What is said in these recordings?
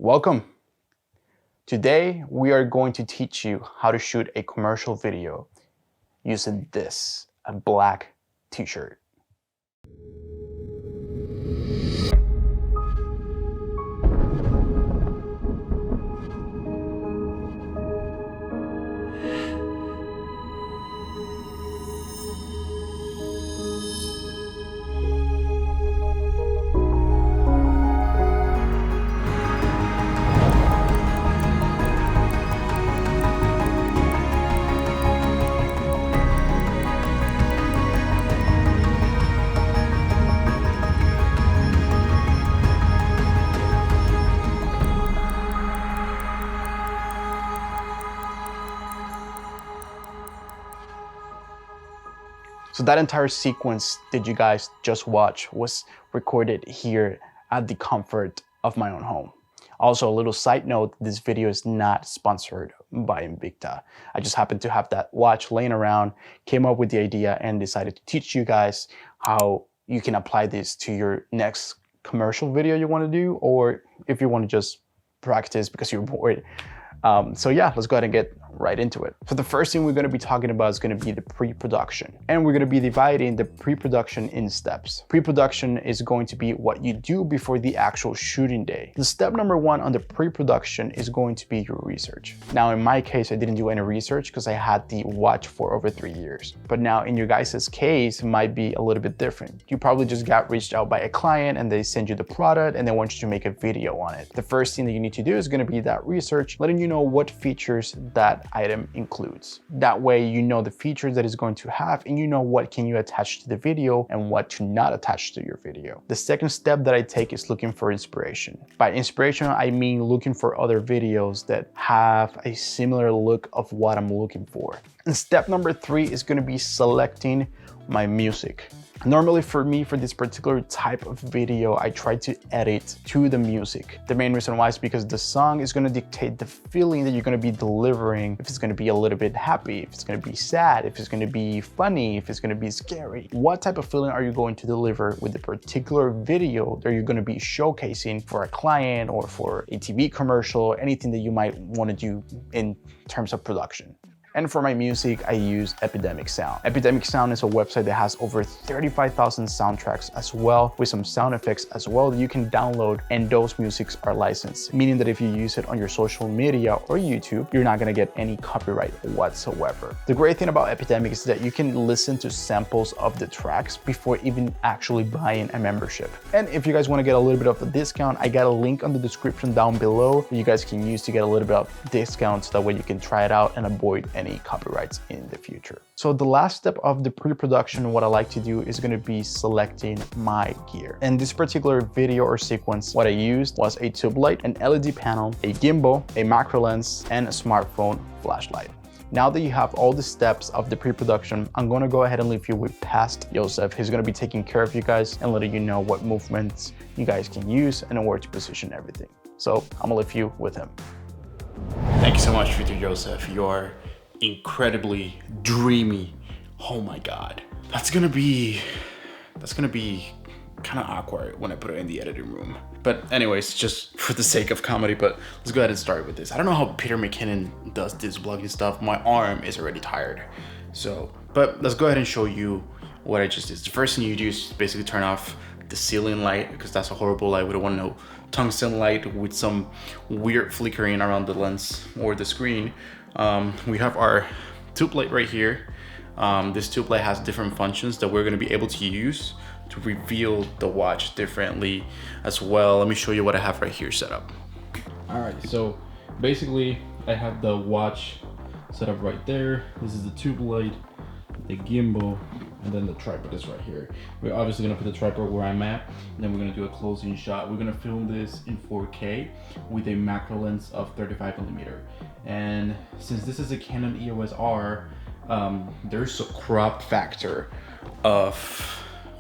Welcome. Today we are going to teach you how to shoot a commercial video using this, a black t-shirt. So that entire sequence that you guys just watched was recorded here at the comfort of my own home. Also, a little side note, this video is not sponsored by Invicta. I just happened to have that watch laying around, came up with the idea and decided to teach you guys how you can apply this to your next commercial video you want to do, or if you want to just practice because you're bored. So yeah, let's go ahead and get right into it. So the first thing we're going to be talking about is going to be the pre-production, and we're going to be dividing the pre-production in steps. Pre-production is going to be what you do before the actual shooting day. The step number one on the pre-production is going to be your research. Now in my case, I didn't do any research because I had the watch for over 3 years. But now in your guys' case, it might be a little bit different. You probably just got reached out by a client and they send you the product and they want you to make a video on it. The first thing that you need to do is going to be that research, letting you know what features that item includes. That way you know the features that it's going to have and you know what can you attach to the video and what to not attach to your video. The second step that I take is looking for inspiration. By inspiration, I mean looking for other videos that have a similar look of what I'm looking for. And step number 3 is going to be selecting my music. Normally for me, for this particular type of video, I try to edit to the music. The main reason why is because the song is going to dictate the feeling that you're going to be delivering. If it's going to be a little bit happy, if it's going to be sad, if it's going to be funny, if it's going to be scary. What type of feeling are you going to deliver with the particular video that you're going to be showcasing for a client or for a TV commercial, anything that you might want to do in terms of production. And for my music, I use Epidemic Sound. Epidemic Sound is a website that has over 35,000 soundtracks as well, with some sound effects as well that you can download, and those musics are licensed, meaning that if you use it on your social media or YouTube, you're not gonna get any copyright whatsoever. The great thing about Epidemic is that you can listen to samples of the tracks before even actually buying a membership. And if you guys wanna get a little bit of a discount, I got a link on the description down below that you guys can use to get a little bit of discount, so that way you can try it out and avoid any copyrights in the future. So the last step of the pre-production, what I like to do is going to be selecting my gear. In this particular video or sequence, what I used was a tube light, an LED panel, a gimbal, a macro lens, and a smartphone flashlight. Now that you have all the steps of the pre-production, I'm going to go ahead and leave you with past Joseph. He's going to be taking care of you guys and letting you know what movements you guys can use and where to position everything. So I'm going to leave you with him. Thank you so much, Future Joseph. You're incredibly dreamy. Oh my god, that's gonna be kind of awkward when I put it in the editing room. But anyways, just for the sake of comedy, but let's go ahead and start with this. I don't know how Peter McKinnon does this vlogging stuff. My arm is already tired. So, but let's go ahead and show you what I just did. The first thing you do is basically turn off the ceiling light, because that's a horrible light. We don't want no tungsten light with some weird flickering around the lens or the screen. We have our tube light right here. This tube light has different functions that we're going to be able to use to reveal the watch differently as well. Let me show you what I have right here set up. All right, so basically I have the watch set up right there. This is the tube light, the gimbal, and then the tripod is right here. We're obviously gonna put the tripod where I'm at, and then we're gonna do a closing shot. We're gonna film this in 4K with a macro lens of 35mm. And since this is a Canon EOS R, there's a crop factor of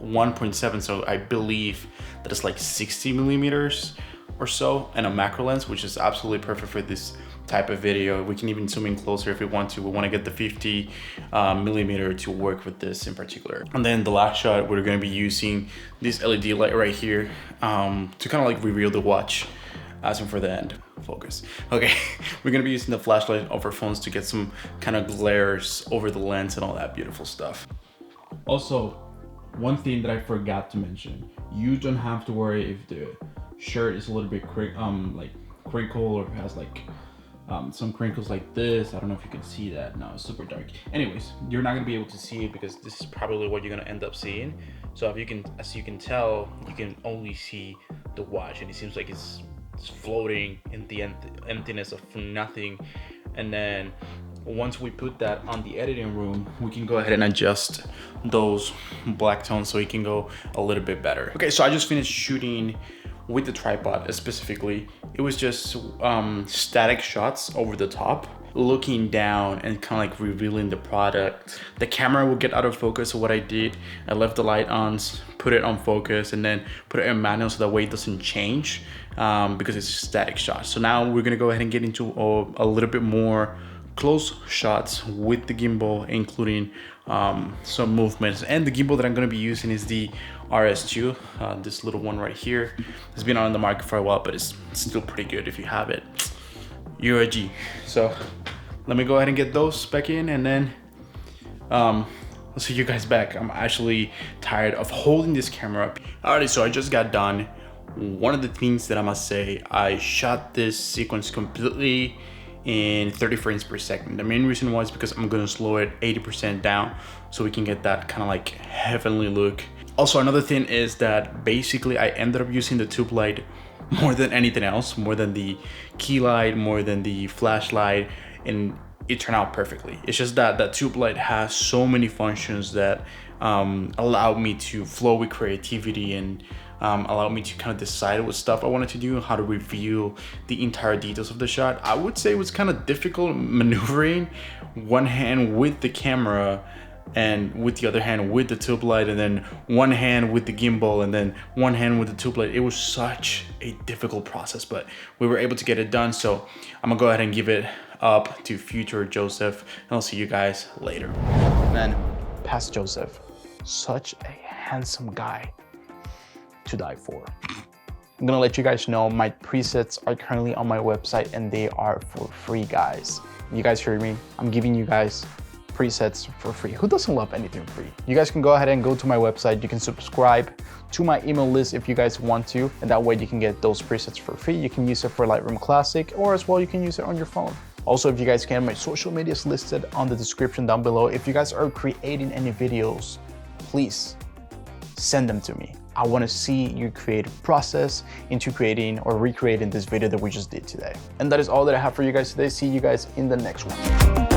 1.7, so I believe that it's like 60mm or so, and a macro lens, which is absolutely perfect for this type of video. We can even zoom in closer if we want to. We want to get the 50mm to work with this in particular. And then the last shot, we're going to be using this LED light right here to kind of like reveal the watch asking for the end. Focus. Okay, we're gonna be using the flashlight of our phones to get some kind of glares over the lens and all that beautiful stuff. Also, one thing that I forgot to mention, you don't have to worry if the shirt is a little bit like crinkle or has like some crinkles like this. I don't know if you can see that. No, it's super dark. Anyways, you're not gonna be able to see it because this is probably what you're gonna end up seeing. So if you can, as you can tell, you can only see the watch, and it seems like it's floating in the emptiness of nothing. And then once we put that on the editing room, we can go ahead and adjust those black tones so it can go a little bit better. Okay, so I just finished shooting with the tripod specifically. It was just static shots over the top, looking down and kind of like revealing the product. The camera will get out of focus, so what I did, I left the light on, put it on focus, and then put it in manual so that way it doesn't change because it's a static shot. So now we're gonna go ahead and get into a little bit more close shots with the gimbal, including some movements. And the gimbal that I'm gonna be using is the RS2, this little one right here. It's been on the market for a while, but it's still pretty good. If you have it, you're a G. So let me go ahead and get those back in, and then I'll see you guys back. I'm actually tired of holding this camera up. Alrighty, so I just got done. One of the things that I must say, I shot this sequence completely in 30 frames per second. The main reason was because I'm gonna slow it 80% down so we can get that kind of like heavenly look. Also, another thing is that basically I ended up using the tube light more than anything else, more than the key light, more than the flashlight, and it turned out perfectly. It's just that that tube light has so many functions that allow me to flow with creativity and allowed me to kind of decide what stuff I wanted to do, how to reveal the entire details of the shot. I would say it was kind of difficult maneuvering one hand with the camera and with the other hand with the tube light, and then one hand with the gimbal, and then one hand with the tube light. It was such a difficult process, but we were able to get it done. So I'm gonna go ahead and give it up to future Joseph, and I'll see you guys later. Man, past Joseph, such a handsome guy to die for. I'm gonna let you guys know my presets are currently on my website and they are for free, guys. You guys heard me? I'm giving you guys presets for free. Who doesn't love anything free? You guys can go ahead and go to my website. You can subscribe to my email list if you guys want to, and that way you can get those presets for free. You can use it for Lightroom Classic, or as well you can use it on your phone. Also, if you guys can, my social media is listed on the description down below. If you guys are creating any videos, please send them to me. I want to see your creative process into creating or recreating this video that we just did today. And that is all that I have for you guys today. See you guys in the next one.